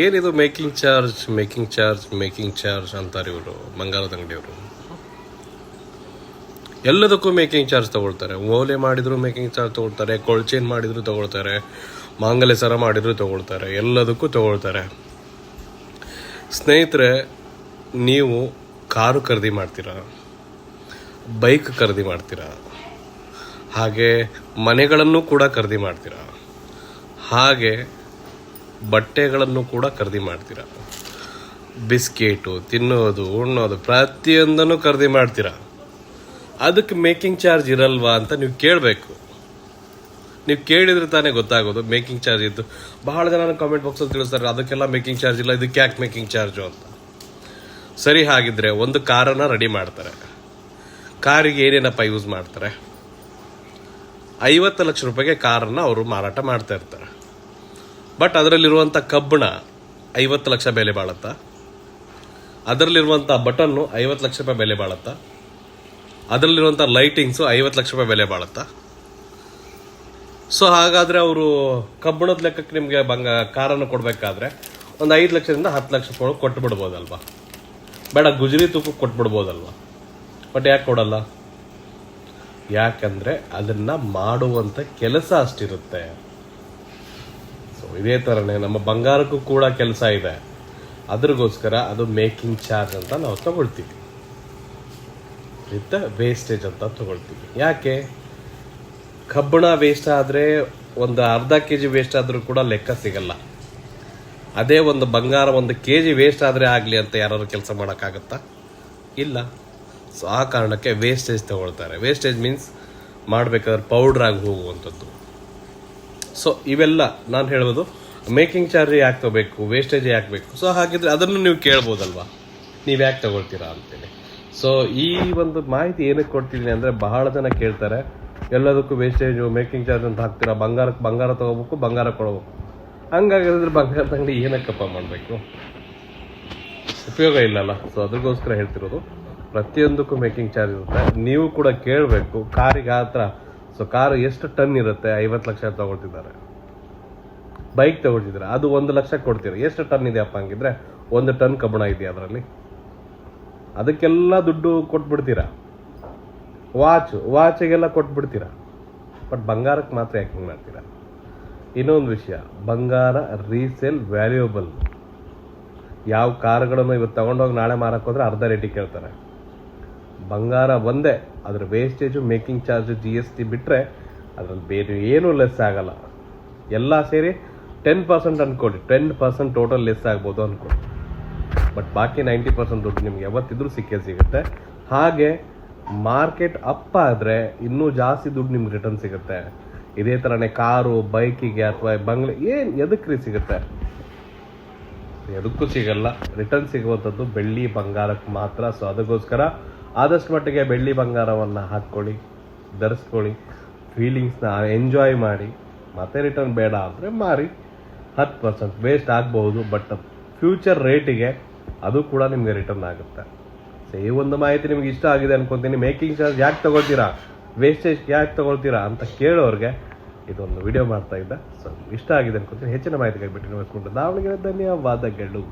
ಏನಿದು making charge ಅಂತಾರೆ ಇವರು ಬಂಗಾರದ ಅಂಗಡಿಯವರು. ಎಲ್ಲದಕ್ಕೂ ಮೇಕಿಂಗ್ ಚಾರ್ಜ್ ತಗೊಳ್ತಾರೆ. ಓಲೆ ಮಾಡಿದ್ರು ಮೇಕಿಂಗ್ ಚಾರ್ಜ್ ತಗೊಳ್ತಾರೆ, ಕೊಳ್ಚೇನ್ ಮಾಡಿದ್ರು ತಗೊಳ್ತಾರೆ, ಮಾಂಗಲ್ಯ ಸರ ಮಾಡಿದ್ರು ತಗೊಳ್ತಾರೆ, ಎಲ್ಲದಕ್ಕೂ ತಗೊಳ್ತಾರೆ. ಸ್ನೇಹಿತರೆ, ನೀವು ಕಾರು ಖರೀದಿ ಮಾಡ್ತೀರಾ, ಬೈಕ್ ಖರೀದಿ ಮಾಡ್ತೀರಾ, ಹಾಗೆ ಮನೆಗಳನ್ನು ಕೂಡ ಖರೀದಿ ಮಾಡ್ತೀರಾ, ಹಾಗೆ ಬಟ್ಟೆಗಳನ್ನು ಕೂಡ ಖರೀದಿ ಮಾಡ್ತೀರಾ. ಬಿಸ್ಕೆಟು, ತಿನ್ನೋದು, ಉಣ್ಣೋದು ಪ್ರತಿಯೊಂದನ್ನು ಖರೀದಿ ಮಾಡ್ತೀರಾ. ಅದಕ್ಕೆ ಮೇಕಿಂಗ್ ಚಾರ್ಜ್ ಇರಲ್ವಾ ಅಂತ ನೀವು ಕೇಳಬೇಕು. ನೀವು ಕೇಳಿದ್ರೆ ತಾನೇ ಗೊತ್ತಾಗೋದು ಮೇಕಿಂಗ್ ಚಾರ್ಜ್ ಇದ್ದು. ಬಹಳ ಜನ ಕಾಮೆಂಟ್ ಬಾಕ್ಸಲ್ಲಿ ತಿಳಿಸ್ತಾರೆ ಅದಕ್ಕೆಲ್ಲ ಮೇಕಿಂಗ್ ಚಾರ್ಜ್ ಇಲ್ಲ, ಇದಕ್ಕೆ ಯಾಕೆ ಮೇಕಿಂಗ್ ಚಾರ್ಜು ಅಂತ. ಸರಿ, ಹಾಗಿದ್ರೆ ಒಂದು ಕಾರನ್ನು ರೆಡಿ ಮಾಡ್ತಾರೆ. ಕಾರಿಗೆ ಏನೇನಪ್ಪ ಯೂಸ್ ಮಾಡ್ತಾರೆ? 50 ಲಕ್ಷ ರೂಪಾಯಿಗೆ ಕಾರನ್ನು ಅವರು ಮಾರಾಟ ಮಾಡ್ತಾ ಇರ್ತಾರೆ. ಬಟ್ ಅದರಲ್ಲಿರುವಂಥ ಕಬ್ಬಣ 50 ಲಕ್ಷ ಬೆಲೆ ಬಾಳುತ್ತಾ? ಅದರಲ್ಲಿರುವಂಥ ಬಟನ್ನು 50 ಲಕ್ಷ ರೂಪಾಯಿ ಬೆಲೆ ಬಾಳುತ್ತಾ? ಅದರಲ್ಲಿರುವಂಥ ಲೈಟಿಂಗ್ಸು 50 ಲಕ್ಷ ರೂಪಾಯಿ ಬೆಲೆ ಬಾಳುತ್ತಾ? ಸೊ ಹಾಗಾದರೆ ಅವರು ಕಬ್ಬಣದ ಲೆಕ್ಕಕ್ಕೆ ನಿಮಗೆ ಕಾರನ್ನು ಕೊಡಬೇಕಾದ್ರೆ ಒಂದು 5 ಲಕ್ಷದಿಂದ 10 ಲಕ್ಷ ಕೊಟ್ಟು ಬಿಡ್ಬೋದಲ್ವಾ? ಬೇಡ, ಗುಜರಿ ತೂಕಕ್ಕೆ ಕೊಟ್ಬಿಡ್ಬೋದಲ್ವಾ? ಬಟ್ ಯಾಕೆ ಕೊಡಲ್ಲ? ಯಾಕಂದರೆ ಅದನ್ನು ಮಾಡುವಂಥ ಕೆಲಸ ಅಷ್ಟಿರುತ್ತೆ. ಸೊ ಇದೇ ಥರನೇ ನಮ್ಮ ಬಂಗಾರಕ್ಕೂ ಕೂಡ ಕೆಲಸ ಇದೆ. ಅದ್ರಿಗೋಸ್ಕರ ಅದು ಮೇಕಿಂಗ್ ಚಾರ್ಜ್ ಅಂತ ನಾವು ತಗೊಳ್ತೀವಿ, ವಿತ್ ವೇಸ್ಟೇಜ್ ಅಂತ ತಗೊಳ್ತೀವಿ. ಯಾಕೆ? ಕಬ್ಬಣ ವೇಸ್ಟ್ ಆದರೆ ಒಂದು ಅರ್ಧ kg ವೇಸ್ಟ್ ಆದರೂ ಕೂಡ ಲೆಕ್ಕ ಸಿಗಲ್ಲ. ಅದೇ ಒಂದು ಬಂಗಾರ 1 kg ವೇಸ್ಟ್ ಆದರೆ ಆಗಲಿ ಅಂತ ಯಾರು ಕೆಲಸ ಮಾಡೋಕ್ಕಾಗತ್ತಾ? ಇಲ್ಲ. ಸೊ ಆ ಕಾರಣಕ್ಕೆ ವೇಸ್ಟೇಜ್ ತಗೊಳ್ತಾರೆ. ವೇಸ್ಟೇಜ್ ಮೀನ್ಸ್ ಮಾಡಬೇಕಾದ್ರೆ ಪೌಡ್ರ್ ಆಗಿ ಹೋಗುವಂಥದ್ದು. ಸೊ ಇವೆಲ್ಲ ನಾನು ಹೇಳ್ಬೋದು. ಮೇಕಿಂಗ್ ಚಾರ್ಜ್ ಯಾಕೆ ತಗೋಬೇಕು, ವೇಸ್ಟೇಜ್ ಯಾಕೆ ಬೇಕು? ಸೊ ಹಾಗಿದ್ರೆ ಅದನ್ನು ನೀವು ಕೇಳ್ಬೋದಲ್ವಾ, ನೀವು ಯಾಕೆ ತಗೊಳ್ತೀರಾ ಅಂತೇಳಿ. ಸೊ ಈ ಒಂದು ಮಾಹಿತಿ ಏನಕ್ಕೆ ಕೊಡ್ತಿದ್ದೀನಿ ಅಂದರೆ, ಬಹಳ ಜನ ಕೇಳ್ತಾರೆ ಎಲ್ಲದಕ್ಕೂ ವೇಸ್ಟೇಜು ಮೇಕಿಂಗ್ ಚಾರ್ಜ್ ಅಂತ ಹಾಕ್ತೀರಾ, ಬಂಗಾರ ತಗೋಬೇಕು, ಬಂಗಾರ ಕೊಡಬೇಕು. ಹಂಗಾಗಿದ್ರೆ ಬಂಗಾರದ ಅಂಗಡಿ ಏನಕ್ಕಪ್ಪ ಮಾಡಬೇಕು? ಉಪಯೋಗ ಇಲ್ಲಲ್ಲ. ಸೊ ಅದ್ರಿಗೋಸ್ಕರ ಹೇಳ್ತಿರೋದು, ಪ್ರತಿಯೊಂದಕ್ಕೂ ಮೇಕಿಂಗ್ ಚಾರ್ಜ್ ಇರುತ್ತೆ. ನೀವು ಕೂಡ ಕೇಳಬೇಕು. ಕಾರಿಗೆ ಹತ್ರ ಸೊ ಕಾರು ಎಷ್ಟು ಟನ್ ಇರುತ್ತೆ? 50 ಲಕ್ಷ ತಗೊಳ್ತಿದ್ದಾರೆ. ಬೈಕ್ ತಗೊಳ್ತಿದ್ದಾರೆ, ಅದು 1 ಲಕ್ಷ ಕೊಡ್ತೀರ. ಎಷ್ಟು ಟನ್ ಇದೆಯಪ್ಪ ಹಂಗಿದ್ರೆ? 1 ಟನ್ ಕಬ್ಬಣ ಇದೆಯಾ ಅದರಲ್ಲಿ? ಅದಕ್ಕೆಲ್ಲ ದುಡ್ಡು ಕೊಟ್ಬಿಡ್ತೀರಾ. ವಾಚಿಗೆಲ್ಲ ಕೊಟ್ಬಿಡ್ತೀರಾ. ಬಟ್ ಬಂಗಾರಕ್ಕೆ ಮಾತ್ರ ಯಾಕೆ ಹಿಂಗೆ ಮಾಡ್ತೀರಾ? ಇನ್ನೊಂದು ವಿಷಯ, ಬಂಗಾರ ರೀಸೇಲ್ ವ್ಯಾಲ್ಯೂಯಬಲ್. ಯಾವ ಕಾರುಗಳನ್ನು ಇವತ್ತು ತಗೊಂಡೋಗಿ ನಾಳೆ ಮಾರಕ್ಕೆ ಹೋದ್ರೆ ಅರ್ಧ ರೇಟಿಗೆ ಕೇಳ್ತಾರೆ. ಬಂಗಾರ ಒಂದೇ, ಅದ್ರ ವೇಸ್ಟೇಜು, ಮೇಕಿಂಗ್ ಚಾರ್ಜು, GST ಬಿಟ್ಟರೆ ಅದ್ರಲ್ಲಿ ಬೇರೆ ಏನೂ ಲೆಸ್ ಆಗಲ್ಲ. ಎಲ್ಲ ಸೇರಿ 10% ಅನ್ಕೊಳ್ಳಿ, 10% ಟೋಟಲ್ ಲೆಸ್ ಆಗ್ಬೋದು ಅನ್ಕೊಳ್ಳಿ. ಬಟ್ ಬಾಕಿ 90% ದುಡ್ಡು ನಿಮ್ಗೆ ಯಾವತ್ತಿದ್ರೂ ಸಿಗುತ್ತೆ. ಹಾಗೆ ಮಾರ್ಕೆಟ್ ಅಪ್ ಆದರೆ ಇನ್ನೂ ಜಾಸ್ತಿ ದುಡ್ಡು ನಿಮ್ಗೆ ರಿಟರ್ನ್ ಸಿಗುತ್ತೆ. ಇದೇ ಥರನೇ ಕಾರು, ಬೈಕಿಗೆ ಅಥವಾ ಬಂಗ್ಲೆ ಎದಕ್ಕೆ ಸಿಗುತ್ತೆ? ಎದಕ್ಕೂ ಸಿಗಲ್ಲ. ರಿಟರ್ನ್ ಸಿಗುವಂಥದ್ದು ಬೆಳ್ಳಿ ಬಂಗಾರಕ್ಕೆ ಮಾತ್ರ. ಸೊ ಅದಕ್ಕೋಸ್ಕರ ಆದಷ್ಟು ಮಟ್ಟಿಗೆ ಬೆಳ್ಳಿ ಬಂಗಾರವನ್ನು ಹಾಕ್ಕೊಳ್ಳಿ, ಧರಿಸ್ಕೊಳ್ಳಿ, ಫೀಲಿಂಗ್ಸ್ನ ಎಂಜಾಯ್ ಮಾಡಿ. ಮತ್ತೆ ರಿಟರ್ನ್ ಬೇಡ ಅಂದರೆ ಮಾರಿ. 10% ವೇಸ್ಟ್ ಆಗಬಹುದು, ಬಟ್ ಫ್ಯೂಚರ್ ರೇಟಿಗೆ ಅದು ಕೂಡ ನಿಮಗೆ ರಿಟರ್ನ್ ಆಗುತ್ತೆ. ಸೊ ಈ ಒಂದು ಮಾಹಿತಿ ನಿಮ್ಗೆ ಇಷ್ಟ ಆಗಿದೆ ಅನ್ಕೊತೀನಿ. ಮೇಕಿಂಗ್ ಚಾರ್ಜ್ ಯಾಕೆ ತಗೊಳ್ತೀರಾ, ವೇಸ್ಟೇಜ್ ಯಾಕೆ ತಗೊಳ್ತೀರಾ ಅಂತ ಕೇಳೋರಿಗೆ ಇದೊಂದು ವಿಡಿಯೋ ಮಾಡ್ತಾ ಇದ್ದ. ಸೊ ಇಷ್ಟ ಆಗಿದೆ ಅನ್ಕೊತೀನಿ. ಹೆಚ್ಚಿನ ಮಾಹಿತಿಗಾಗಿ ಬಿಟ್ಟು ನೋಡ್ಕೊಂಡು ದಾವಣಗೆರೆ ಧನ್ಯವಾದಗಳು.